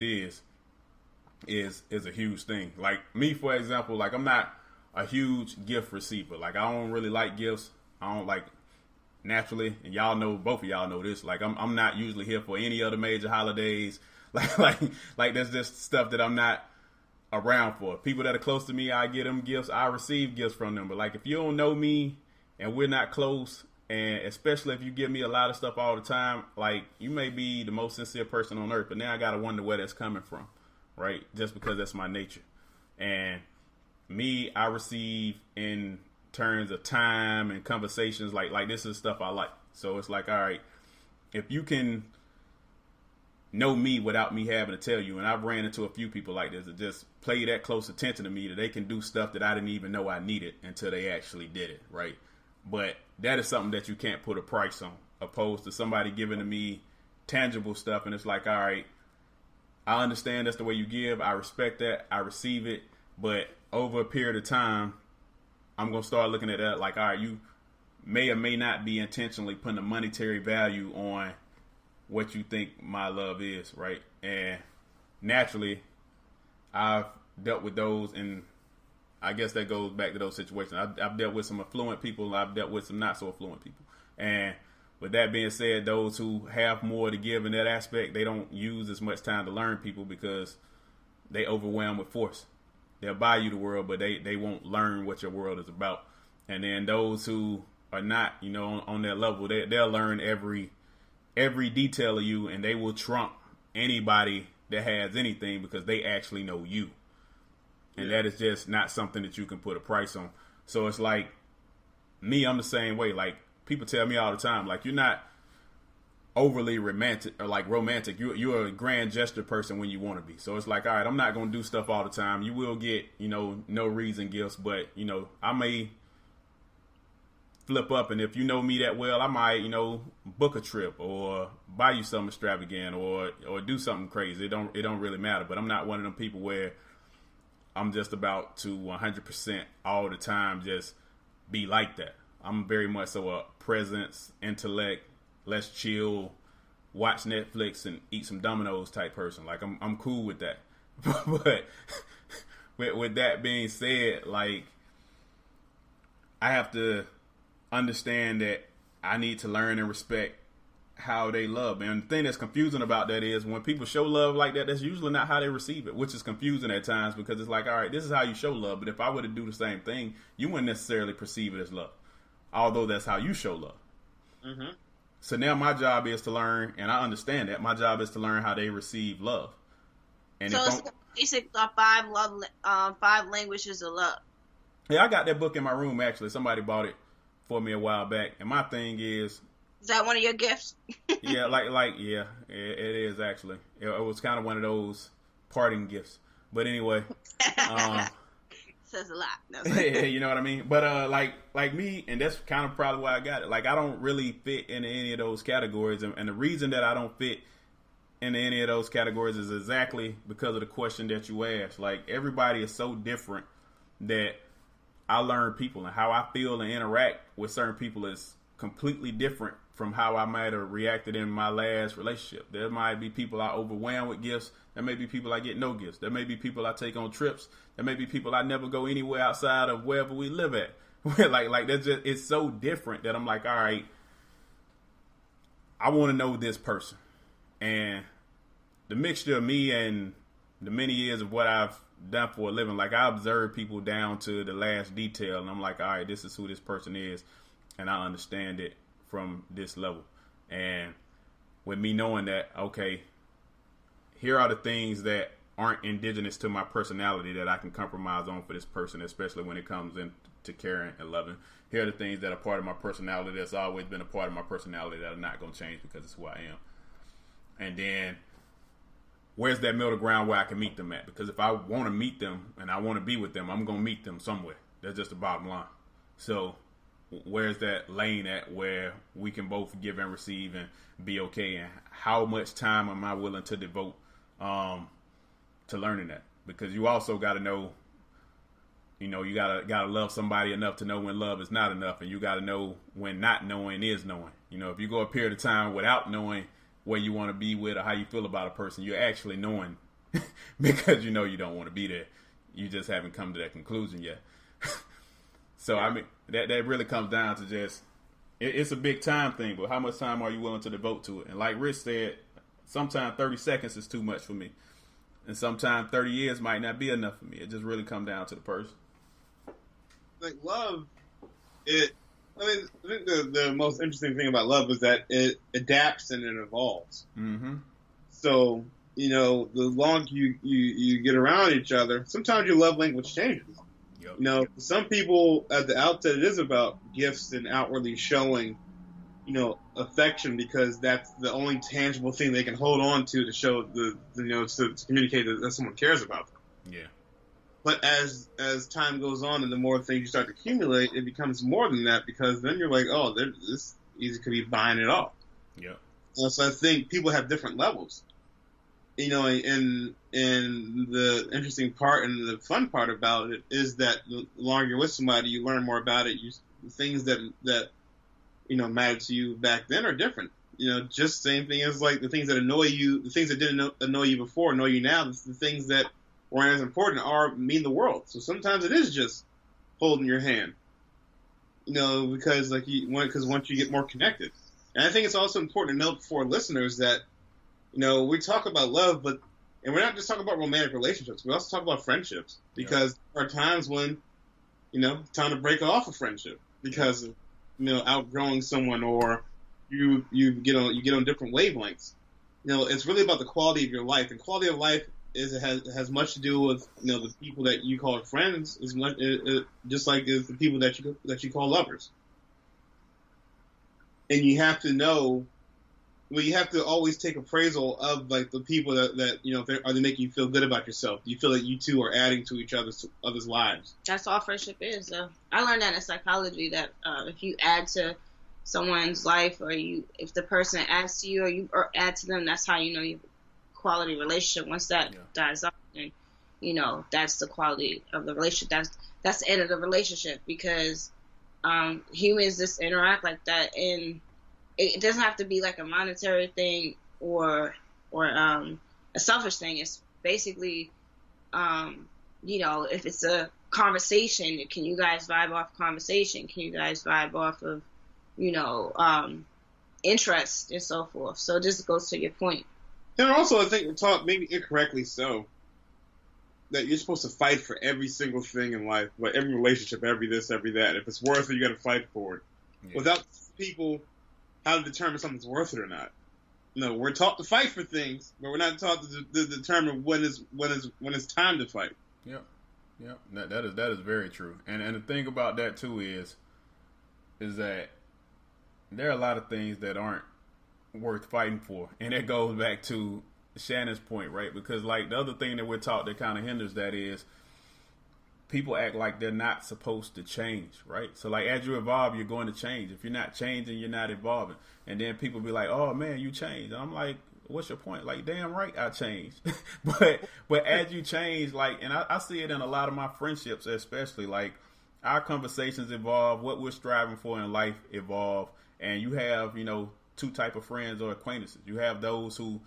is is a huge thing. Like me, for example, like I'm not a huge gift receiver. Like I don't really like gifts. I don't like naturally, and y'all know, both of y'all know this. Like I'm not usually here for any other major holidays. Like that's just stuff that I'm not around for. People that are close to me, I get them gifts. I receive gifts from them. But like if you don't know me and we're not close, and especially if you give me a lot of stuff all the time, like you may be the most sincere person on earth, but now I gotta wonder where that's coming from, right? Just because that's my nature. And me, I receive in terms of time and conversations. Like this is stuff I like. So it's like, all right, if you can know me without me having to tell you, and I've ran into a few people like this that just play that close attention to me that they can do stuff that I didn't even know I needed until they actually did it, right? But that is something that you can't put a price on, opposed to somebody giving to me tangible stuff, and it's like, all right, I understand that's the way you give, I respect that, I receive it, but over a period of time, I'm going to start looking at that like, all right, you may or may not be intentionally putting a monetary value on what you think my love is, right? And naturally, I've dealt with those, and I guess that goes back to those situations. I've dealt with some affluent people, I've dealt with some not so affluent people. And with that being said, those who have more to give in that aspect, they don't use as much time to learn people because they overwhelm with force. They'll buy you the world, but they won't learn what your world is about. And then those who are not, on that level, they'll learn every detail of you, and they will trump anybody that has anything because they actually know you. And that is just not something that you can put a price on. So it's like me, I'm the same way. Like people tell me all the time, like you're not overly romantic or like romantic. You're a grand gesture person when you want to be. So it's like, all right, I'm not going to do stuff all the time. You will get, no reason gifts, but I may flip up, and if you know me that well, I might, book a trip or buy you something extravagant or do something crazy. It don't really matter. But I'm not one of them people where I'm just about to 100% all the time just be like that. I'm very much so a presence, intellect, let's chill, watch Netflix and eat some Domino's type person. Like I'm cool with that. But with that being said, like I have to understand that I need to learn and respect how they love. And the thing that's confusing about that is when people show love like that, that's usually not how they receive it, which is confusing at times because it's like, all right, this is how you show love. But if I were to do the same thing, you wouldn't necessarily perceive it as love, although that's how you show love. Mm-hmm. So now my job is to learn, and I understand that my job is to learn how they receive love. And so it's basic five languages of love. Yeah, I got that book in my room actually. Somebody bought it for me a while back, and my thing is that one of your gifts? Yeah, yeah, it is actually. It was kind of one of those parting gifts, but anyway, says a lot. No, you know what I mean. But like me, and that's kind of probably why I got it. Like I don't really fit into any of those categories, and the reason that I don't fit into any of those categories is exactly because of the question that you asked. Like everybody is so different that I learn people, and how I feel and interact with certain people is completely different from how I might have reacted in my last relationship. There might be people I overwhelm with gifts. There may be people I get no gifts. There may be people I take on trips. There may be people I never go anywhere outside of wherever we live at. like that's just, it's so different that I'm like, all right, I want to know this person. And the mixture of me and the many years of what I've done for a living, like I observe people down to the last detail, and I'm like, all right, this is who this person is, and I understand it from this level. And with me knowing that, okay, here are the things that aren't indigenous to my personality that I can compromise on for this person, especially when it comes into caring and loving. Here are the things that are part of my personality that's always been a part of my personality that are not going to change because it's who I am. And then where's that middle ground where I can meet them at? Because if I want to meet them and I want to be with them, I'm going to meet them somewhere. That's just the bottom line. So where's that lane at where we can both give and receive and be okay? And how much time am I willing to devote to learning that? Because you also got to know, you gotta love somebody enough to know when love is not enough, and you got to know when not knowing is knowing. If you go a period of time without knowing where you want to be with or how you feel about a person, you're actually knowing because you know you don't want to be there. You just haven't come to that conclusion yet. So, I mean, that really comes down to just, it's a big time thing, but how much time are you willing to devote to it? And like Rich said, sometimes 30 seconds is too much for me. And sometimes 30 years might not be enough for me. It just really comes down to the person. Like, love, I think the most interesting thing about love is that it adapts and it evolves. Mm-hmm. So, you know, the longer you get around each other, sometimes your love language changes. Yep. You know, some people at the outset, it is about gifts and outwardly showing, you know, affection, because that's the only tangible thing they can hold on to show to communicate that someone cares about them. Yeah. But as time goes on and the more things you start to accumulate, it becomes more than that, because then you're like, oh, this easy could be buying it off. Yeah. So I think people have different levels. You know, and the interesting part and the fun part about it is that the longer you're with somebody, you learn more about it. The things that you know mattered to you back then are different. You know, just same thing as like the things that annoy you, the things that didn't annoy you before annoy you now. The things that weren't as important mean the world. So sometimes it is just holding your hand. You know, because once you get more connected, and I think it's also important to note for listeners that, you know, we talk about love, and we're not just talking about romantic relationships. We also talk about friendships, because there are times when, you know, time to break off a friendship because of, you know, outgrowing someone, or you get on different wavelengths. You know, it's really about the quality of your life, and quality of life has much to do with, you know, the people that you call friends, as much just like is the people that you call lovers. And you have to know. Well, you have to always take appraisal of like the people that you know, are they making you feel good about yourself? Do you feel that you two are adding to each other's lives? That's all friendship is. I learned that in psychology, that if you add to someone's life, or if the person adds to you, or you add to them, that's how you know you have a quality relationship. Once that dies off, then you know that's the quality of the relationship. That's the end of the relationship, because humans just interact like that, and it doesn't have to be like a monetary thing or a selfish thing. It's basically, you know, if it's a conversation, can you guys vibe off conversation? Can you guys vibe off of, you know, interest and so forth? So this goes to your point. And also, I think we're taught, maybe incorrectly so, that you're supposed to fight for every single thing in life, but every relationship, every this, every that. If it's worth it, you got to fight for it. Yeah. Without people how to determine something's worth it or not. No, we're taught to fight for things, but we're not taught to determine when it's time to fight. Yep. That is very true. And the thing about that too is that there are a lot of things that aren't worth fighting for, and that goes back to Shannon's point, right? Because like the other thing that we're taught that kind of hinders that is people act like they're not supposed to change, right? So like as you evolve, you're going to change. If you're not changing, you're not evolving. And then people be like, "Oh man, you changed." And I'm like, "What's your point?" Like, damn right, I changed. but as you change, like, and I see it in a lot of my friendships, especially like our conversations evolve, what we're striving for in life evolve, and you have, you know, two type of friends or acquaintances. You have those who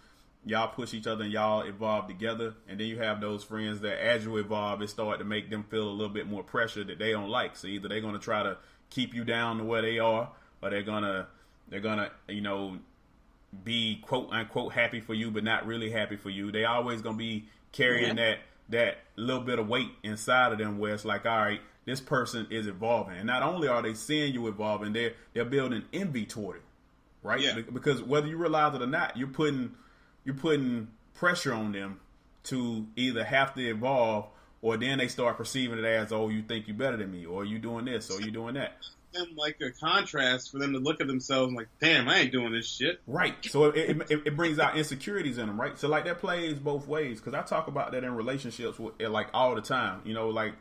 y'all push each other and y'all evolve together, and then you have those friends that as you evolve, it start to make them feel a little bit more pressure that they don't like. So either they're going to try to keep you down to where they are, or they're gonna you know, be quote unquote happy for you but not really happy for you. They always gonna be carrying that little bit of weight inside of them where it's like, all right, this person is evolving, and not only are they seeing you evolving, they're building envy toward it, right? Yeah. Because whether you realize it or not, you're putting pressure on them to either have to evolve, or then they start perceiving it as, oh, you think you're better than me, or you doing this, or you doing that. Them like a contrast for them to look at themselves like, damn, I ain't doing this shit. Right. So it brings out insecurities in them, right? So like that plays both ways, because I talk about that in relationships like all the time. You know, like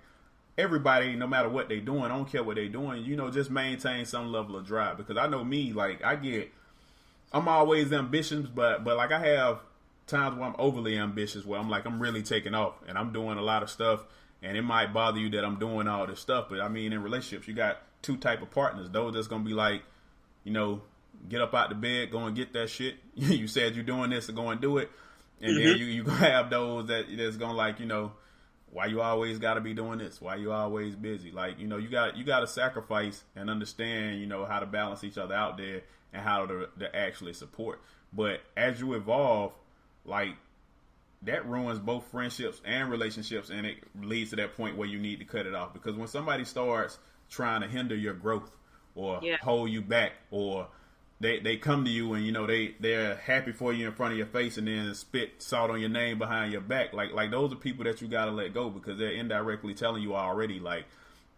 everybody, no matter what they doing, I don't care what they doing, you know, just maintain some level of drive. Because I know me, like I'm always ambitious, but like I have times where I'm overly ambitious, where I'm like, I'm really taking off and I'm doing a lot of stuff, and it might bother you that I'm doing all this stuff. But I mean, in relationships, you got two type of partners. Those that's gonna be like, you know, get up out the bed, go and get that shit. You said you're doing this, so go and do it. And then you gonna have those that's gonna like, why you always got to be doing this? Why you always busy? Like, you got to sacrifice and understand, how to balance each other out there and how to actually support. But as you evolve, like, that ruins both friendships and relationships, and it leads to that point where you need to cut it off. Because when somebody starts trying to hinder your growth or hold you back, or they come to you and they're happy for you in front of your face and then spit salt on your name behind your back, like those are people that you got to let go, because they're indirectly telling you already, like,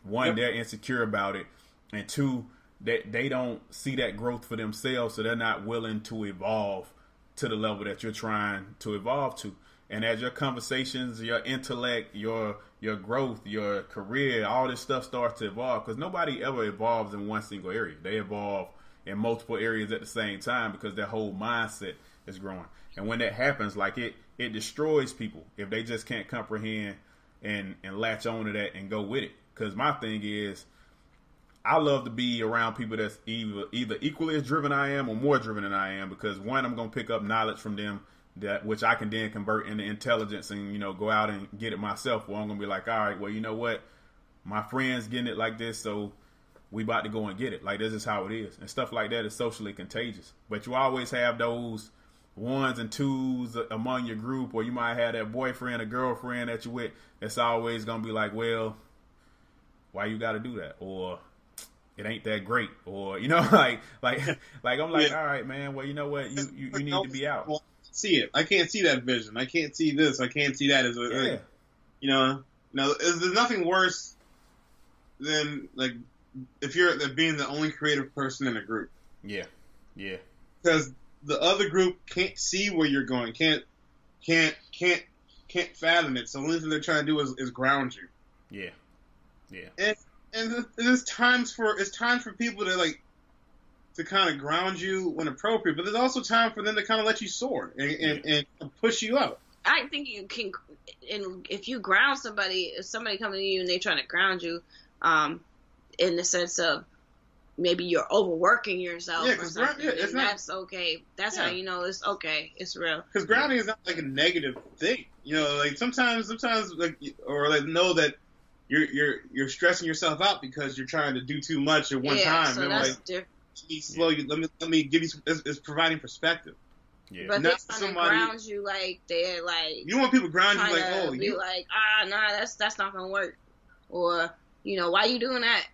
one, they're insecure about it, and two, they don't see that growth for themselves, so they're not willing to evolve to the level that you're trying to evolve to. And as your conversations, your intellect, your growth, your career, all this stuff starts to evolve, because nobody ever evolves in one single area. They evolve in multiple areas at the same time, because their whole mindset is growing. And when that happens, like, it destroys people if they just can't comprehend and latch on to that and go with it. Because my thing is, I love to be around people that's either equally as driven I am or more driven than I am, because one, I'm going to pick up knowledge from them, that which I can then convert into intelligence and, go out and get it myself. Well, I'm going to be like, all right, well, you know what? My friend's getting it like this, so we about to go and get it. Like, this is how it is. And stuff like that is socially contagious. But you always have those ones and twos among your group, or you might have that boyfriend or girlfriend that you with that's always going to be like, well, why you got to do that? Or it ain't that great. Or, like I'm like, all right, man, well, you know what? You need to be out. See it. I can't see that vision. I can't see this. I can't see that. There's nothing worse than, like, if you're being the only creative person in a group. Yeah. Because the other group can't see where you're going, can't fathom it. So the only thing they're trying to do is ground you. Yeah. And it's time for people to kind of ground you when appropriate, but there's also time for them to kind of let you soar and push you up. I think you can, and if you ground somebody, if somebody coming to you and they trying to ground you, in the sense of maybe you're overworking yourself or something, that's okay. That's how you know it's okay. It's real. Because grounding is not like a negative thing. Like sometimes like, or like, know that you're stressing yourself out because you're trying to do too much at one time. So that's different. Slow you. Let me give you some. It's providing perspective. Yeah. But they're trying to ground you, like, they're like, you want people to ground you, like, oh, be like, nah, that's not gonna work, or why you doing that?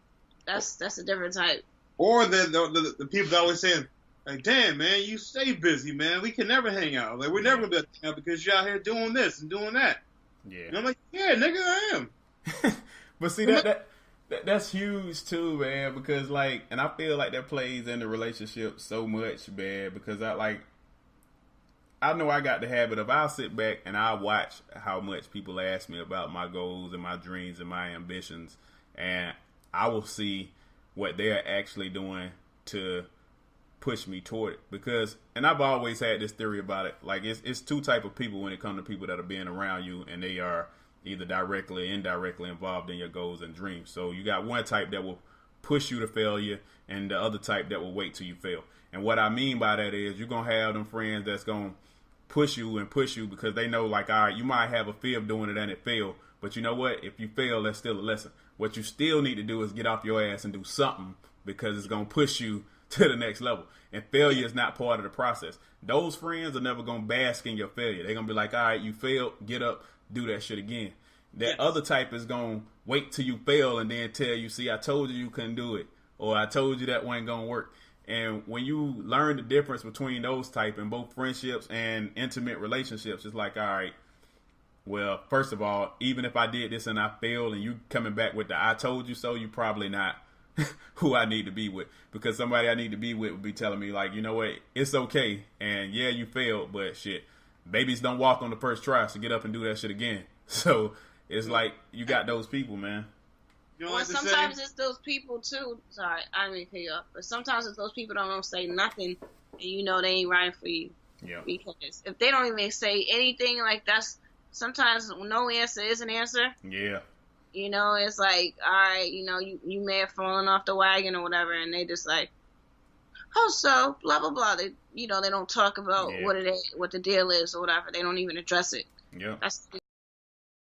That's a different type. Or the people that always saying, like, damn, man, you stay busy, man. We can never hang out. Like, we're never gonna be able to hang out because you're out here doing this and doing that. Yeah. And I'm like, yeah, nigga, I am. But see, that's huge too, man, because, like, and I feel like that plays in the relationship so much, man, because I know I got the habit of, I'll sit back and I'll watch how much people ask me about my goals and my dreams and my ambitions, and I will see what they're actually doing to push me toward it. Because, and I've always had this theory about it, like, it's two type of people when it comes to people that are being around you, and they are either directly or indirectly involved in your goals and dreams. So you got one type that will push you to failure, and the other type that will wait till you fail. And what I mean by that is, you're going to have them friends that's going to push you because they know, like, all right, you might have a fear of doing it and it failed, but you know what? If you fail, that's still a lesson. What you still need to do is get off your ass and do something, because it's going to push you to the next level. And failure is not part of the process. Those friends are never going to bask in your failure. They're going to be like, all right, you failed, get up, do that shit again. That other type is going to wait till you fail and then tell you, see, I told you couldn't do it, or I told you that wasn't going to work. And when you learn the difference between those type in both friendships and intimate relationships, it's like, all right, well, first of all, even if I did this and I failed and you coming back with the I told you so, you probably not who I need to be with, because somebody I need to be with would be telling me, like, you know what, it's okay, and yeah, you failed, but shit, babies don't walk on the first try, so get up and do that shit again. So it's like, you got those people, man. Well, sometimes it's those people too. Sorry, I didn't cut you up. But sometimes it's those people that don't say nothing, and they ain't right for you. Yeah. Because if they don't even say anything, like, that's sometimes no answer is an answer. Yeah. It's like, all right, you may have fallen off the wagon or whatever, and they just like, oh, so blah blah blah. They, they don't talk about Yeah. what the deal is or whatever. They don't even address it. Yeah. That's